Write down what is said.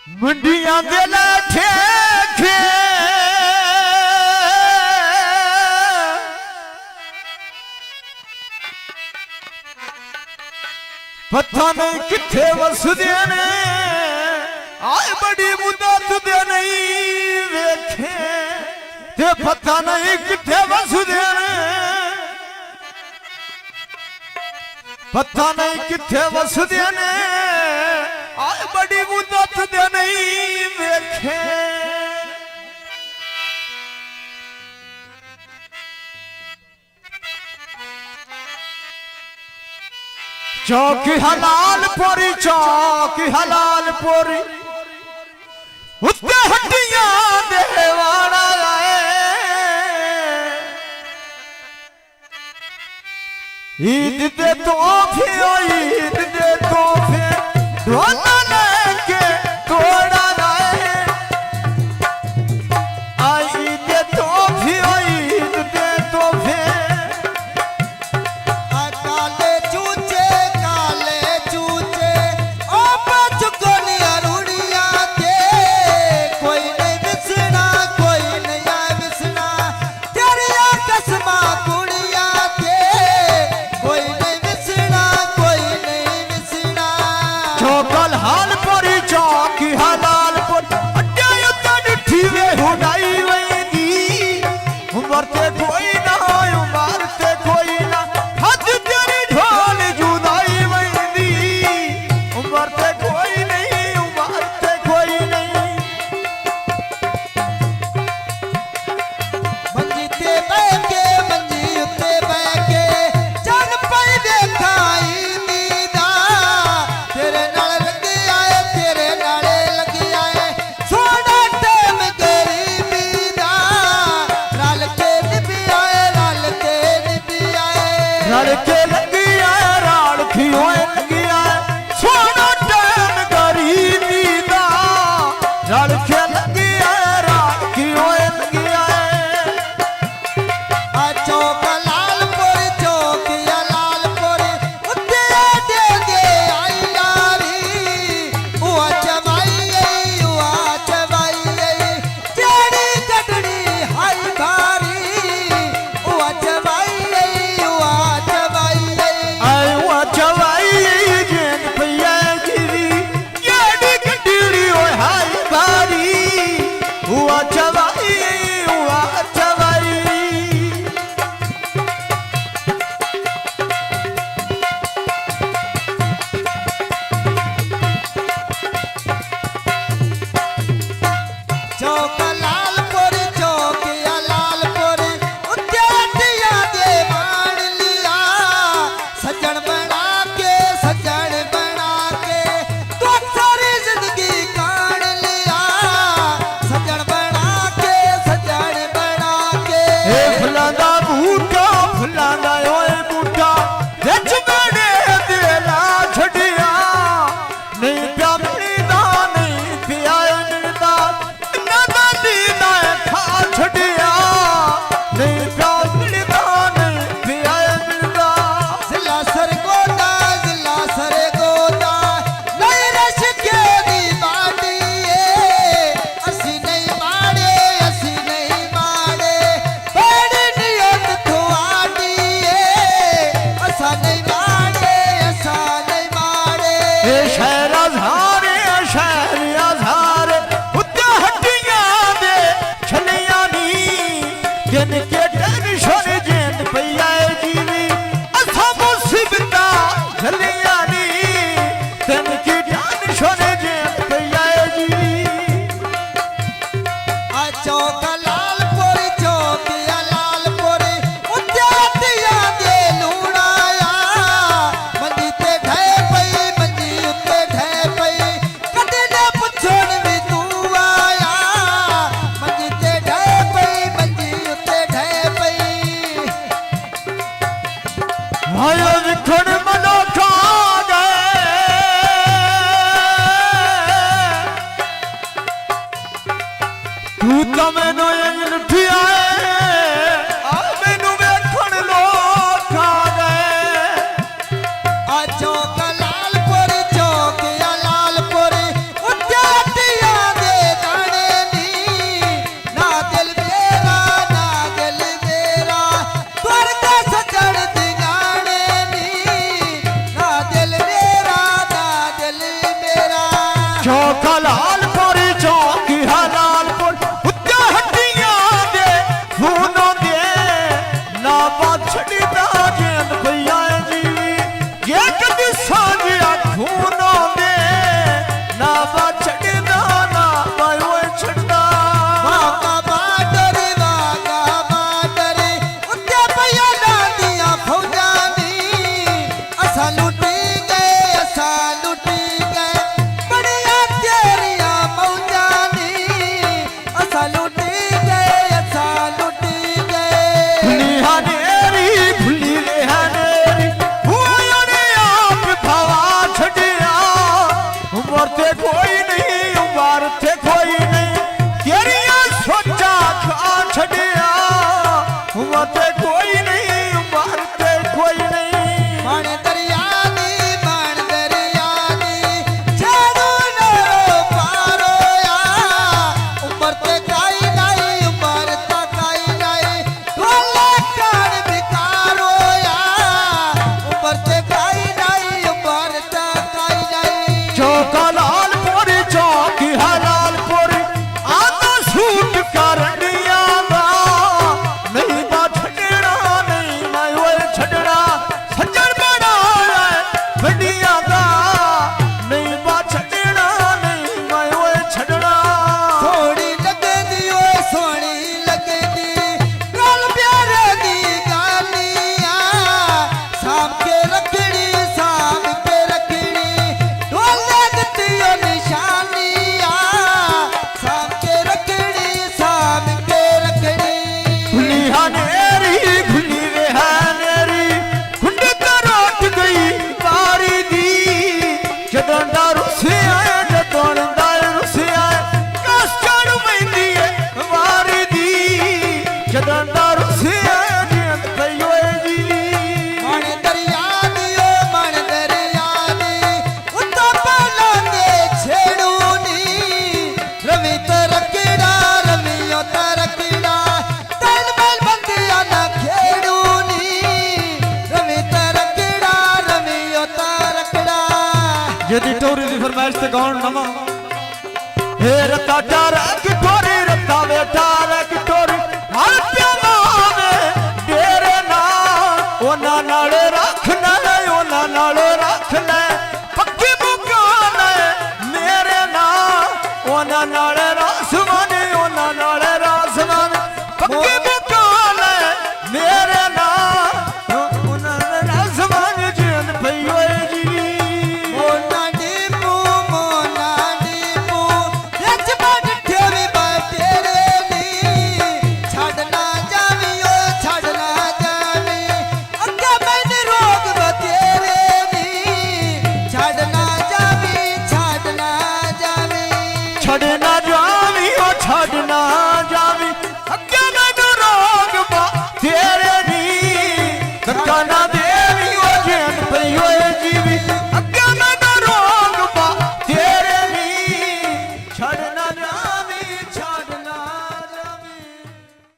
मंडियां दे लाठे खे पता नहीं किथे वसदे ने आए बड़ी मुद्दत दे नहीं वेखे ते पता नहीं किथे वसदे ने पता नहीं किथे वसदे ने आए बड़ी मुद्दत दे नहीं वेखे चौकी हलालपुरी चौकी हलालपुरी उत्ते हड्डियां देवाना आए ईद दे तोहफे ईद दे तोहफे ढोला लेके तोड़ा लाए आई दे तोहफे ईद दे तोहफे लड़के लगी आए राड़खी होए लगी आए सोना टाइम गरीबी दा लड़के लगी आए राड़खी होए लगी आए चौक लालपुर चौकिया लालपुर उत्ते दे दे आई यारी हुआ चवाई जेड़ी कटड़ी हाई भारी हुआ चवाई तू तो मैनू लुटिया मैनू वेखण लोग आ गए चौक लालपुर चौकिया लालपुर उत्ते सांझिया खूनो दे ना बा छड़दा ना पायो छड़ा वागा बाडर उत्ते पया डांदियां फौजां दी असां लुटी गए बड़िया तेरियां मौजां दी असां लुटी गए खुली हनेरी खुली रे हनेरी हुआ ने आप भवा छड़िया उमर ते कोई नहीं उमर ते कोई नहीं तेरिया सोचा खा छड़िया उमर ते कोई नहीं उमर ते कोई नहीं बाण दरिया दी छेड़ू नरो पारोया उमर ते काई नहीं ढोले कान बिकारोया उमर ते काई नहीं चौका लालपुरी चौकी हलालपुरी आधा सूट करनिया नहीं बा छड़ना नहीं मैं वो छड़ना सज्जन बनाया बड़िया दा नहीं बा छड़ना नहीं मैं वो छड़ना सोहनी लगे दी गल प्यारे दी गालियां साम के रखड़ी ढोले दित्तियों निशानियां साम के रखड़ी खुली हनेरी खुली वे हनेरी खुंड करोट गई बारी दी जदों दा रुसे आया कस चढ़ पैंदी है वारी दी जदों दा रुसे आया जी मण दरिया दी उत्ता पाला दे छेड़ू नी रवि तरकड़ा रवियों तरकड़ा तन बैल बंदिया ना खेड़ू नी रवि तरकड़ा रवियों तरकड़ा यदि टोरी दी फरमाइश ते गाउन नवा हे रता चार की टोरी रता बेटा की टोरी हर प्यामा में डेरे ना ओना नाले रख